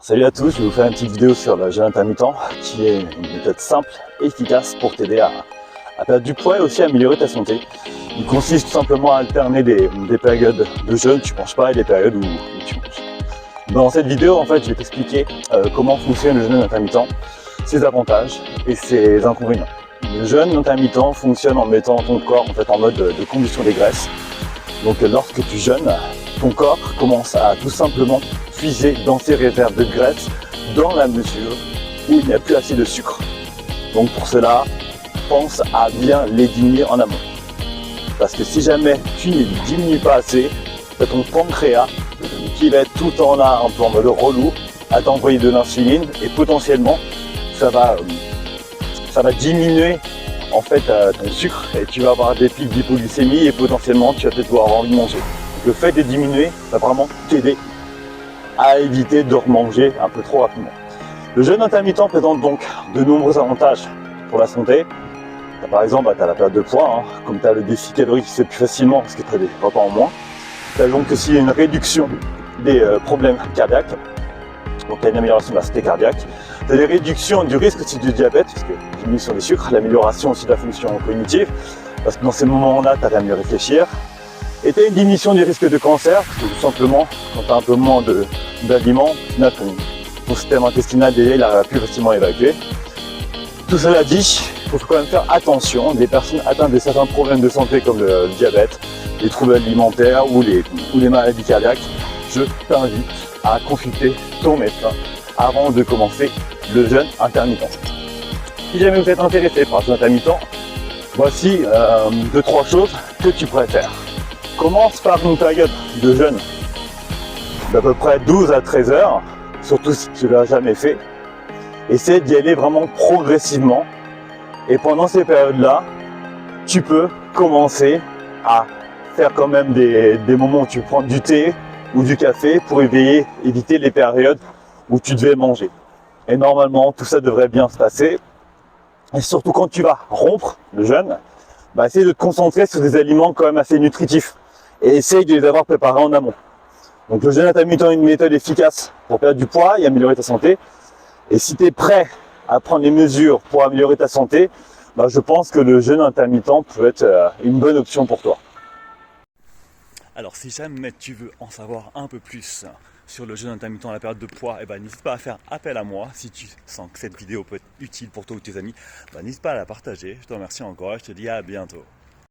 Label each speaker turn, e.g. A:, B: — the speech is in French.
A: Salut à tous, je vais vous faire une petite vidéo sur le jeûne intermittent qui est une méthode simple et efficace pour t'aider à perdre du poids et aussi à améliorer ta santé. Il consiste tout simplement à alterner des périodes de jeûne, tu ne manges pas, et des périodes où tu manges. Dans cette vidéo, en fait, je vais t'expliquer comment fonctionne le jeûne intermittent, ses avantages et ses inconvénients. Le jeûne intermittent fonctionne en mettant ton corps en mode de combustion des graisses. Donc lorsque tu jeûnes, ton corps commence à tout simplement puiser dans ses réserves de graisse dans la mesure où il n'y a plus assez de sucre. Donc pour cela, pense à bien les diminuer en amont. Parce que si jamais tu ne les diminues pas assez, c'est ton pancréas qui va être tout le temps là, un peu en mode relou, à t'envoyer de l'insuline et potentiellement ça va diminuer en fait ton sucre et tu vas avoir des pics d'hypoglycémie et potentiellement tu vas peut-être avoir envie de manger. Donc, le fait de diminuer va vraiment t'aider à éviter de remanger un peu trop rapidement. Le jeûne intermittent présente donc de nombreux avantages pour la santé. Par exemple, tu as la perte de poids, comme tu as le déficit calorique qui se fait plus facilement parce que tu as des repas en moins. Tu as donc aussi une réduction des problèmes cardiaques, donc tu as une amélioration de la santé cardiaque. Tu as des réductions du risque aussi du diabète, parce que diminution des sucres, l'amélioration aussi de la fonction cognitive, parce que dans ces moments-là, tu as à mieux réfléchir. Et tu as une diminution du risque de cancer, parce que tout simplement, quand tu as un peu moins d'aliments, ton système intestinal déjà il arrive plus facilement à évacuer. Tout cela dit, il faut quand même faire attention. Des personnes atteintes de certains problèmes de santé comme le diabète, les troubles alimentaires ou les maladies cardiaques, je t'invite à consulter ton médecin avant de commencer le jeûne intermittent. Si jamais vous êtes intéressé par le jeûne intermittent, voici 2-3 choses que tu pourrais faire. Commence par une période de jeûne d'à peu près 12 à 13 heures, surtout si tu ne l'as jamais fait. Essaie d'y aller vraiment progressivement. Et pendant ces périodes-là, tu peux commencer à faire quand même des moments où tu prends du thé ou du café pour éviter les périodes où tu devais manger. Et normalement, tout ça devrait bien se passer. Et surtout quand tu vas rompre le jeûne, essaye de te concentrer sur des aliments quand même assez nutritifs. Et essaye de les avoir préparés en amont. Donc le jeûne intermittent est une méthode efficace pour perdre du poids et améliorer ta santé. Et si tu es prêt à prendre les mesures pour améliorer ta santé, je pense que le jeûne intermittent peut être une bonne option pour toi. Alors si jamais tu veux en savoir un peu plus sur le jeûne intermittent à la perte de poids, n'hésite pas à faire appel à moi. Si tu sens que cette vidéo peut être utile pour toi ou tes amis, n'hésite pas à la partager. Je te remercie encore et je te dis à bientôt.